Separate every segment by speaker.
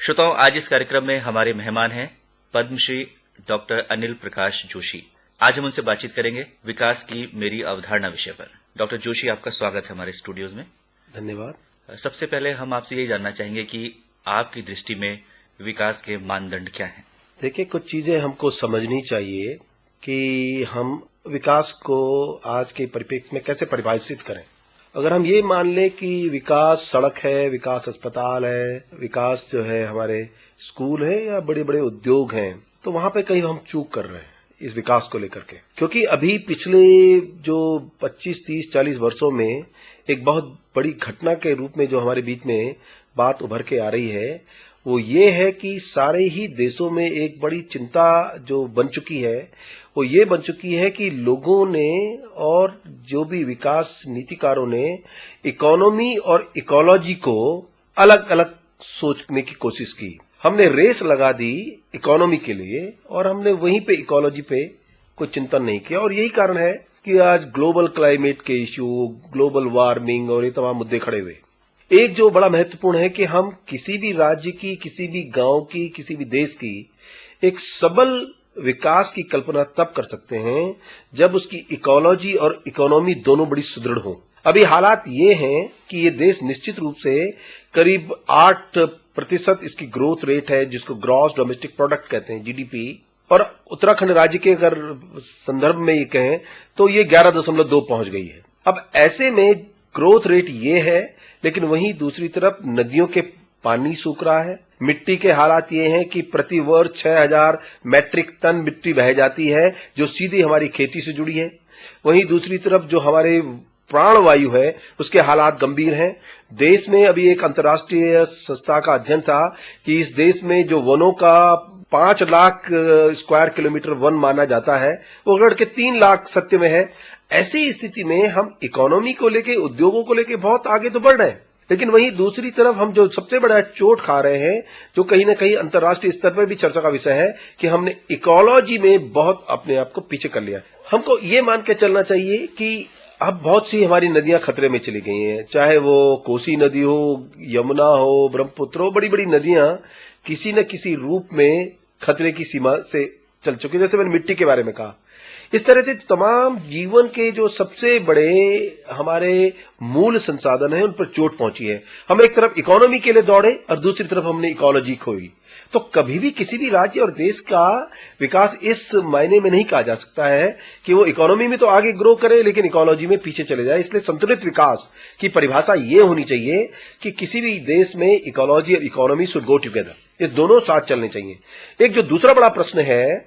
Speaker 1: श्रोताओं, आज इस कार्यक्रम में हमारे मेहमान हैं पद्मश्री डॉक्टर अनिल प्रकाश जोशी। आज हम उनसे बातचीत करेंगे विकास की मेरी अवधारणा विषय पर। डॉक्टर जोशी, आपका स्वागत है हमारे स्टूडियोज में।
Speaker 2: धन्यवाद।
Speaker 1: सबसे पहले हम आपसे यही जानना चाहेंगे कि आपकी दृष्टि में विकास के मानदंड क्या हैं?
Speaker 2: देखिए, कुछ चीजें हमको समझनी चाहिए कि हम विकास को आज के परिप्रेक्ष्य में कैसे परिभाषित करें। अगर हम ये मान लें कि विकास सड़क है, विकास अस्पताल है, विकास जो है हमारे स्कूल है या बड़े बड़े उद्योग हैं, तो वहां पे कहीं हम चूक कर रहे हैं इस विकास को लेकर के। क्योंकि अभी पिछले जो 25, 30, 40 वर्षों में एक बहुत बड़ी घटना के रूप में जो हमारे बीच में बात उभर के आ रही है, वो ये है कि सारे ही देशों में एक बड़ी चिंता जो बन चुकी है, वो ये बन चुकी है कि लोगों ने और जो भी विकास नीतिकारों ने इकोनॉमी और इकोलॉजी को अलग अलग सोचने की कोशिश की। हमने रेस लगा दी इकोनॉमी के लिए और हमने वहीं पे इकोलॉजी पे कोई चिंतन नहीं किया। और यही कारण है कि आज ग्लोबल क्लाइमेट के इश्यू, ग्लोबल वार्मिंग और ये तमाम मुद्दे खड़े हुए। एक जो बड़ा महत्वपूर्ण है कि हम किसी भी राज्य की, किसी भी गांव की, किसी भी देश की एक सबल विकास की कल्पना तब कर सकते हैं जब उसकी इकोलॉजी और इकोनॉमी दोनों बड़ी सुदृढ़ हों। अभी हालात ये हैं कि ये देश निश्चित रूप से करीब 8% इसकी ग्रोथ रेट है, जिसको ग्रॉस डोमेस्टिक प्रोडक्ट कहते हैं, जीडीपी। और उत्तराखंड राज्य के अगर संदर्भ में ये कहें तो ये 11.2 पहुंच गई है। अब ऐसे में ग्रोथ रेट ये है, लेकिन वहीं दूसरी तरफ नदियों के पानी सूख रहा है। मिट्टी के हालात ये हैं कि प्रति वर्ष 6000 मैट्रिक टन मिट्टी बह जाती है, जो सीधी हमारी खेती से जुड़ी है। वहीं दूसरी तरफ जो हमारे प्राणवायु है, उसके हालात गंभीर हैं। देश में अभी एक अंतर्राष्ट्रीय संस्था का अध्ययन था कि इस देश में जो वनों का 5 लाख स्क्वायर किलोमीटर वन माना जाता है, वो बढ़ के 3 लाख सत्य में है। ऐसी स्थिति में हम इकोनॉमी को लेके, उद्योगों को लेके बहुत आगे तो बढ़ रहे हैं, लेकिन वहीं दूसरी तरफ हम जो सबसे बड़ा चोट खा रहे हैं, जो कहीं ना कहीं अंतर्राष्ट्रीय स्तर पर भी चर्चा का विषय है, कि हमने इकोलॉजी में बहुत अपने आप को पीछे कर लिया। हमको ये मान के चलना चाहिए कि अब बहुत सी हमारी नदियां खतरे में चली गई हैं, चाहे वो कोसी नदी हो, यमुना हो, ब्रह्मपुत्र हो। बड़ी बड़ी नदियां किसी न किसी रूप में खतरे की सीमा से चल चुकी। जैसे मैंने मिट्टी के बारे में कहा, इस तरह से तमाम जीवन के जो सबसे बड़े हमारे मूल संसाधन हैं, उन पर चोट पहुंची है। हम एक तरफ इकोनॉमी के लिए दौड़े और दूसरी तरफ हमने इकोलॉजी खोई। तो कभी भी किसी भी राज्य और देश का विकास इस मायने में नहीं कहा जा सकता है कि वो इकोनॉमी में तो आगे ग्रो करे लेकिन इकोलॉजी में पीछे चले जाए। इसलिए संतुलित विकास की परिभाषा ये होनी चाहिए कि किसी भी देश में इकोलॉजी और इकोनॉमी शुड गो टुगेदर, ये दोनों साथ चलने चाहिए। एक जो दूसरा बड़ा प्रश्न है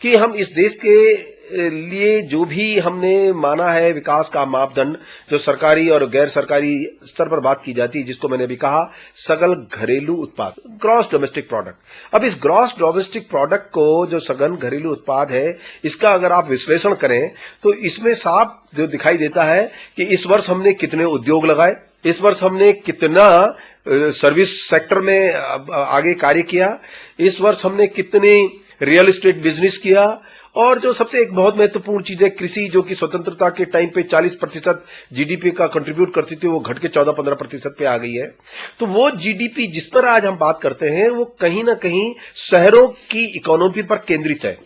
Speaker 2: कि हम इस देश के लिए जो भी हमने माना है विकास का मापदंड, जो सरकारी और गैर सरकारी स्तर पर बात की जाती है, जिसको मैंने अभी कहा सगल घरेलू उत्पाद, ग्रॉस डोमेस्टिक प्रोडक्ट। अब इस ग्रॉस डोमेस्टिक प्रोडक्ट को, जो सघन घरेलू उत्पाद है, इसका अगर आप विश्लेषण करें तो इसमें साफ जो दिखाई देता है कि इस वर्ष हमने कितने उद्योग लगाए, इस वर्ष हमने कितना सर्विस सेक्टर में आगे कार्य किया, इस वर्ष हमने कितनी रियल एस्टेट बिजनेस किया, और जो सबसे एक बहुत महत्वपूर्ण चीज है कृषि, जो कि स्वतंत्रता के टाइम पे 40% जीडीपी का कंट्रीब्यूट करती थी, वो घट के 14-15% पे आ गई है। तो वो जीडीपी जिस पर आज हम बात करते हैं, वो कहीं ना कहीं शहरों की इकोनॉमी पर केंद्रित है।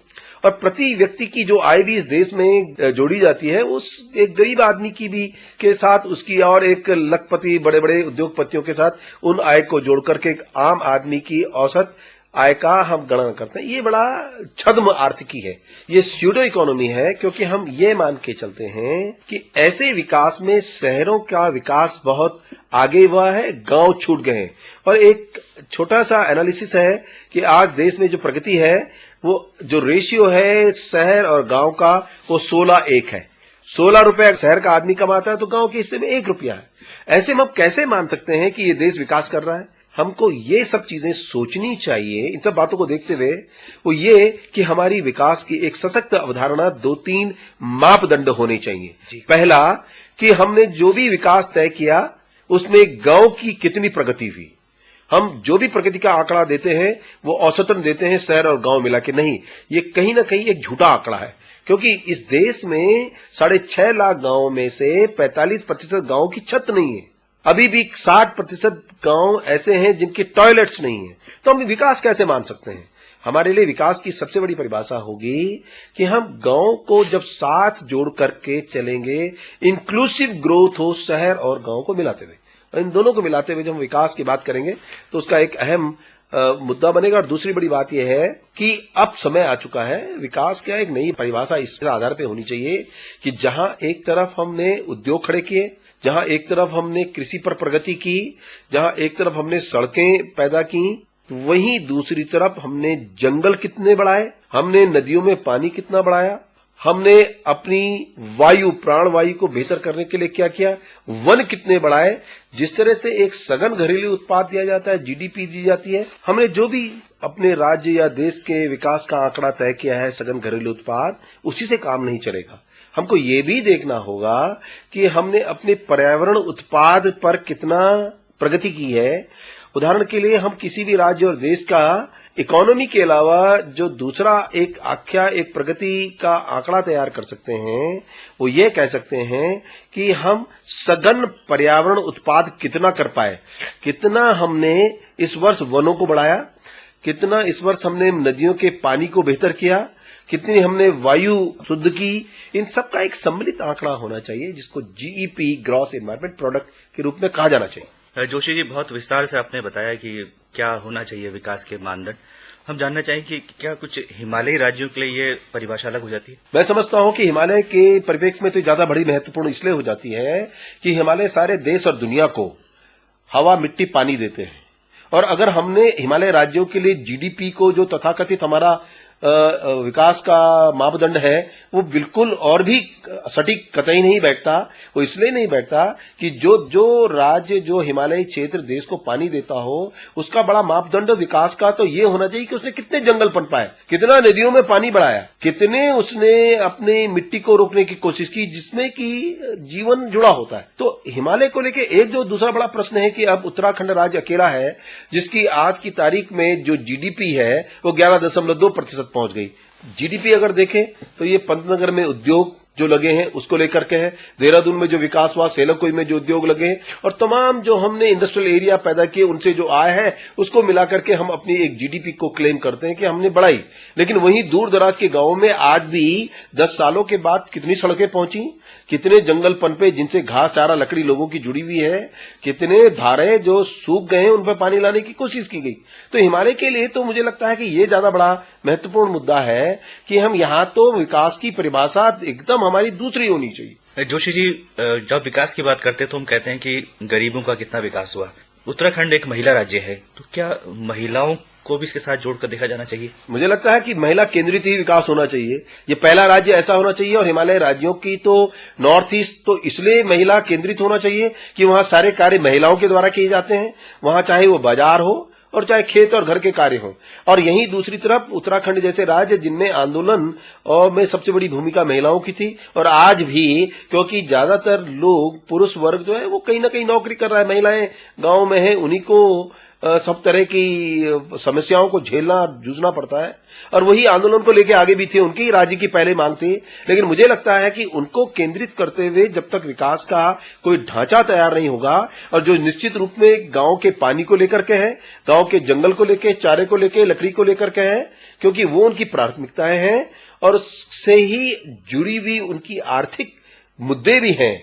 Speaker 2: और प्रति व्यक्ति की जो आय भी इस देश में जोड़ी जाती है, उस एक गरीब आदमी की भी के साथ उसकी, और एक लखपति बड़े बड़े उद्योगपतियों के साथ उन आय को जोड़ करके एक आम आदमी की औसत आय का हम गणना करते हैं। ये बड़ा छद्म आर्थिकी है, ये स्यूडो इकोनॉमी है, क्योंकि हम ये मान के चलते हैं कि ऐसे विकास में शहरों का विकास बहुत आगे हुआ है, गांव छूट गए हैं। और एक छोटा सा एनालिसिस है कि आज देश में जो प्रगति है, वो जो रेशियो है शहर और गांव का, वो 16:1 है। 16 रुपए शहर का आदमी कमाता है तो गांव के हिस्से में 1 रुपया है। ऐसे में हम कैसे मान सकते हैं कि ये देश विकास कर रहा है? हमको ये सब चीजें सोचनी चाहिए। इन सब बातों को देखते हुए वो ये कि हमारी विकास की एक सशक्त अवधारणा 2-3 मापदंड होने चाहिए। पहला कि हमने जो भी विकास तय किया उसमें गांव की कितनी प्रगति हुई। हम जो भी प्रगति का आंकड़ा देते हैं वो औसतन देते हैं शहर और गांव मिला के, नहीं, ये कहीं ना कहीं एक झूठा आंकड़ा है। क्योंकि इस देश में 6.5 लाख गांवों में से 45% गांव की छत नहीं है। अभी भी 60% गांव ऐसे हैं जिनके टॉयलेट्स नहीं है, तो हम विकास कैसे मान सकते हैं? हमारे लिए विकास की सबसे बड़ी परिभाषा होगी कि हम गांव को जब साथ जोड़ करके चलेंगे, इंक्लूसिव ग्रोथ हो शहर और गांव को मिलाते हुए, और इन दोनों को मिलाते हुए जब हम विकास की बात करेंगे तो उसका एक अहम मुद्दा बनेगा। और दूसरी बड़ी बात यह है कि अब समय आ चुका है, विकास क्या एक नई परिभाषा इस आधार पर होनी चाहिए कि जहां एक तरफ हमने उद्योग खड़े किए, जहां एक तरफ हमने कृषि पर प्रगति की, जहां एक तरफ हमने सड़कें पैदा की, वहीं दूसरी तरफ हमने जंगल कितने बढ़ाए, हमने नदियों में पानी कितना बढ़ाया, हमने अपनी वायु प्राणवायु को बेहतर करने के लिए क्या किया, वन कितने बढ़ाए। जिस तरह से एक सघन घरेलू उत्पाद दिया जाता है, जीडीपी दी जाती है, हमने जो भी अपने राज्य या देश के विकास का आंकड़ा तय किया है सघन घरेलू उत्पाद, उसी से काम नहीं चलेगा। हमको ये भी देखना होगा कि हमने अपने पर्यावरण उत्पाद पर कितना प्रगति की है। उदाहरण के लिए हम किसी भी राज्य और देश का इकोनॉमी के अलावा जो दूसरा एक आख्या एक प्रगति का आंकड़ा तैयार कर सकते हैं, वो ये कह सकते हैं कि हम सघन पर्यावरण उत्पाद कितना कर पाए, कितना हमने इस वर्ष वनों को बढ़ाया, कितना इस वर्ष हमने नदियों के पानी को बेहतर किया, कितनी हमने वायु शुद्ध की। इन सब का एक सम्मिलित आंकड़ा होना चाहिए जिसको जीईपी ग्रॉस एनवायरमेंट प्रोडक्ट के रूप में कहा जाना चाहिए।
Speaker 1: जोशी जी, बहुत विस्तार से आपने बताया कि क्या होना चाहिए विकास के मानदंड। हम जानना चाहेंगे कि क्या कुछ हिमालयी राज्यों के लिए ये परिभाषा अलग हो जाती है?
Speaker 2: मैं समझता हूं कि हिमालय के परिप्रेक्ष्य में तो ज्यादा बड़ी महत्वपूर्ण इसलिए हो जाती है कि हिमालय सारे देश और दुनिया को हवा मिट्टी पानी देते हैं, और अगर हमने हिमालय राज्यों के लिए जीडीपी को जो तथाकथित हमारा विकास का मापदंड है वो बिल्कुल और भी सटीक कतई नहीं बैठता। वो इसलिए नहीं बैठता कि जो राज्य जो हिमालयी क्षेत्र देश को पानी देता हो उसका बड़ा मापदंड विकास का तो ये होना चाहिए कि उसने कितने जंगल पनपाए, कितना नदियों में पानी बढ़ाया, कितने उसने अपनी मिट्टी को रोकने की कोशिश की जिसमें कि जीवन जुड़ा होता है। तो हिमालय को लेके एक जो दूसरा बड़ा प्रश्न है कि अब उत्तराखंड राज्य अकेला है जिसकी आज की तारीख में जो जीडीपी है वो 11.2% पहुंच गई। जीडीपी अगर देखें तो ये पंतनगर में उद्योग जो लगे हैं उसको लेकर के है, देहरादून में जो विकास हुआ, सेलाकुई में जो उद्योग लगे हैं, और तमाम जो हमने इंडस्ट्रियल एरिया पैदा किए उनसे जो आय है उसको मिलाकर के हम अपनी एक जीडीपी को क्लेम करते हैं कि हमने बढ़ाई। लेकिन वहीं दूर दराज के गांवों में आज भी 10 सालों के बाद कितनी सड़कें पहुंची, कितने जंगल पनपे जिनसे घास चारा लकड़ी लोगों की जुड़ी हुई है, कितने धारे जो सूख गए हैं उन पर पानी लाने की कोशिश की गई। तो हिमालय के लिए तो मुझे लगता है कि ये ज्यादा बड़ा महत्वपूर्ण मुद्दा है कि हम यहां तो विकास की परिभाषा एकदम हमारी दूसरी होनी चाहिए।
Speaker 1: जोशी जी, जब विकास की बात करते हैं तो हम कहते हैं कि गरीबों का कितना विकास हुआ। उत्तराखंड एक महिला राज्य है, तो क्या महिलाओं को भी इसके साथ जोड़कर देखा जाना चाहिए?
Speaker 2: मुझे लगता है कि महिला केंद्रित ही विकास होना चाहिए। ये पहला राज्य ऐसा होना चाहिए, और हिमालय राज्यों की तो नॉर्थ ईस्ट तो इसलिए महिला केंद्रित होना चाहिए कि वहां सारे कार्य महिलाओं के द्वारा किए जाते हैं, वहां चाहे वो बाजार हो और चाहे खेत और घर के कार्य हो। और यहीं दूसरी तरफ उत्तराखंड जैसे राज्य जिनमें आंदोलन और में सबसे बड़ी भूमिका महिलाओं की थी, और आज भी क्योंकि ज्यादातर लोग पुरुष वर्ग जो है वो कहीं ना कहीं नौकरी कर रहा है, महिलाएं गांव में है, उन्हीं को सब तरह की समस्याओं को झेलना जूझना पड़ता है, और वही आंदोलन को लेकर आगे भी थे, उनकी ही राज्य की पहले मांग थी। लेकिन मुझे लगता है कि उनको केंद्रित करते हुए जब तक विकास का कोई ढांचा तैयार नहीं होगा, और जो निश्चित रूप में गांव के पानी को लेकर के है, गांव के जंगल को लेकर, चारे को लेकर, लकड़ी को लेकर के है, क्योंकि वो उनकी प्राथमिकताएं हैं और उससे ही जुड़ी हुई उनकी आर्थिक मुद्दे भी हैं।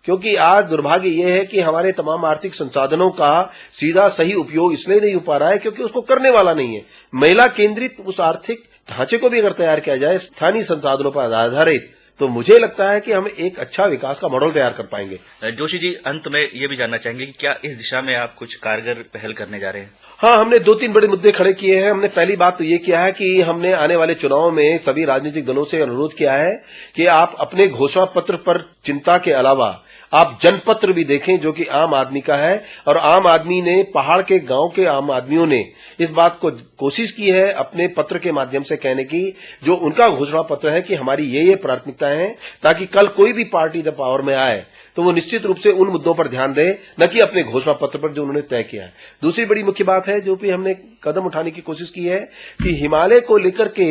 Speaker 2: क्योंकि आज दुर्भाग्य यह है कि हमारे तमाम आर्थिक संसाधनों का सीधा सही उपयोग इसलिए नहीं हो पा रहा है क्योंकि उसको करने वाला नहीं है। महिला केंद्रित उस आर्थिक ढांचे को भी अगर तैयार किया जाए स्थानीय संसाधनों पर आधारित, तो मुझे लगता है कि हम एक अच्छा विकास का मॉडल तैयार कर पाएंगे।
Speaker 1: जोशी जी, अंत में ये भी जानना चाहेंगे कि क्या इस दिशा में आप कुछ कारगर पहल करने जा रहे हैं?
Speaker 2: हाँ, हमने 2-3 बड़े मुद्दे खड़े किए हैं। हमने पहली बात तो ये किया है कि हमने आने वाले चुनाव में सभी राजनीतिक दलों से अनुरोध किया है कि आप अपने घोषणा पत्र पर चिंता के अलावा आप जनपत्र भी देखें जो कि आम आदमी का है, और आम आदमी ने, पहाड़ के गांव के आम आदमियों ने इस बात को कोशिश की है अपने पत्र के माध्यम से कहने की, जो उनका घोषणा पत्र है कि हमारी ये प्राथमिकताएं हैं, ताकि कल कोई भी पार्टी जब पावर में आए तो वो निश्चित रूप से उन मुद्दों पर ध्यान दें, न कि अपने घोषणा पत्र पर जो उन्होंने तय किया है। दूसरी बड़ी मुख्य बात है जो भी हमने कदम उठाने की कोशिश की है कि हिमालय को लेकर के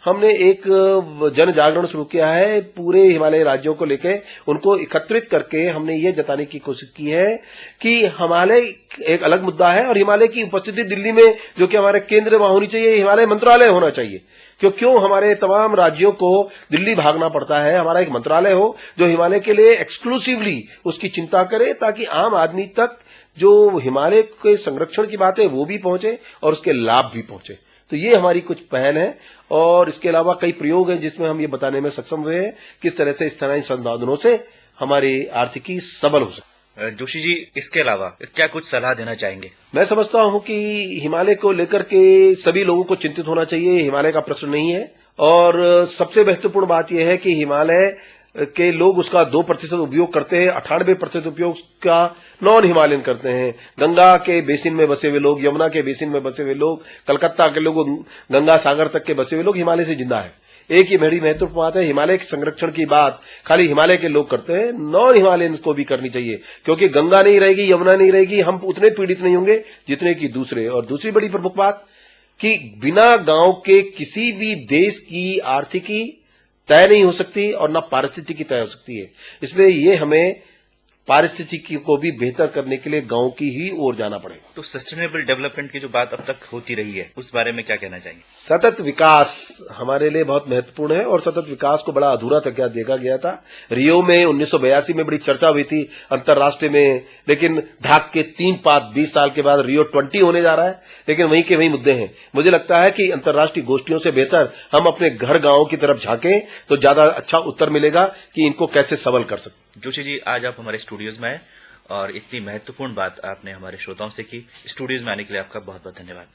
Speaker 2: हमने एक जन जागरण शुरू किया है। पूरे हिमालय राज्यों को लेकर उनको एकत्रित करके हमने ये जताने की कोशिश की है कि हिमालय एक अलग मुद्दा है और हिमालय की उपस्थिति दिल्ली में जो कि हमारे केंद्र वहां होनी चाहिए, हिमालय मंत्रालय होना चाहिए। क्यों हमारे तमाम राज्यों को दिल्ली भागना पड़ता है? हमारा एक मंत्रालय हो जो हिमालय के लिए एक्सक्लूसिवली उसकी चिंता करे, ताकि आम आदमी तक जो हिमालय के संरक्षण की बात है वो भी पहुंचे और उसके लाभ भी पहुंचे। तो ये हमारी कुछ पहल है और इसके अलावा कई प्रयोग हैं जिसमें हम ये बताने में सक्षम हुए हैं किस तरह से स्थानीय संसाधनों से हमारी आर्थिकी सबल हो सकती।
Speaker 1: जोशी जी, इसके अलावा क्या कुछ सलाह देना चाहेंगे?
Speaker 2: मैं समझता हूं कि हिमालय को लेकर के सभी लोगों को चिंतित होना चाहिए। हिमालय का प्रश्न नहीं है और सबसे महत्वपूर्ण बात यह है कि हिमालय के लोग उसका 2% उपयोग करते हैं, 98% उपयोग का नॉन हिमालयन करते हैं। गंगा के बेसिन में बसे हुए लोग, यमुना के बेसिन में बसे हुए लोग, कलकत्ता के लोग, गंगा सागर तक के बसे हुए लोग हिमालय से जिंदा है। एक ये बड़ी महत्वपूर्ण बात है, हिमालय के संरक्षण की बात खाली हिमालय के लोग करते हैं, नॉन हिमालयंस को भी करनी चाहिए, क्योंकि गंगा नहीं रहेगी, यमुना नहीं रहेगी, हम उतने पीड़ित नहीं होंगे जितने कि दूसरे। और दूसरी बड़ी प्रमुख बात कि बिना गांव के किसी भी देश की आर्थिकी तय नहीं हो सकती और ना पारिस्थितिकी तय हो सकती है। इसलिए ये हमें पारिस्थितिकी को भी बेहतर करने के लिए गांव की ही ओर जाना पड़ेगा।
Speaker 1: तो सस्टेनेबल डेवलपमेंट की जो बात अब तक होती रही है उस बारे में क्या कहना चाहेंगे?
Speaker 2: सतत विकास हमारे लिए बहुत महत्वपूर्ण है और सतत विकास को बड़ा अधूरा तक देखा गया था। रियो में 1982 में बड़ी चर्चा हुई थी अंतर्राष्ट्रीय में, लेकिन धाक के 3 पात 20 साल के बाद रियो 20 होने जा रहा है, लेकिन वहीं के वहीं मुद्दे हैं। मुझे लगता है कि अंतर्राष्ट्रीय गोष्ठियों से बेहतर हम अपने घर गांव की तरफ झांकें तो ज्यादा अच्छा उत्तर मिलेगा कि इनको कैसे सबल कर सकते।
Speaker 1: जोशी जी, आज आप हमारे स्टूडियोज में आए और इतनी महत्वपूर्ण बात आपने हमारे श्रोताओं से की। स्टूडियोज में आने के लिए आपका बहुत बहुत धन्यवाद।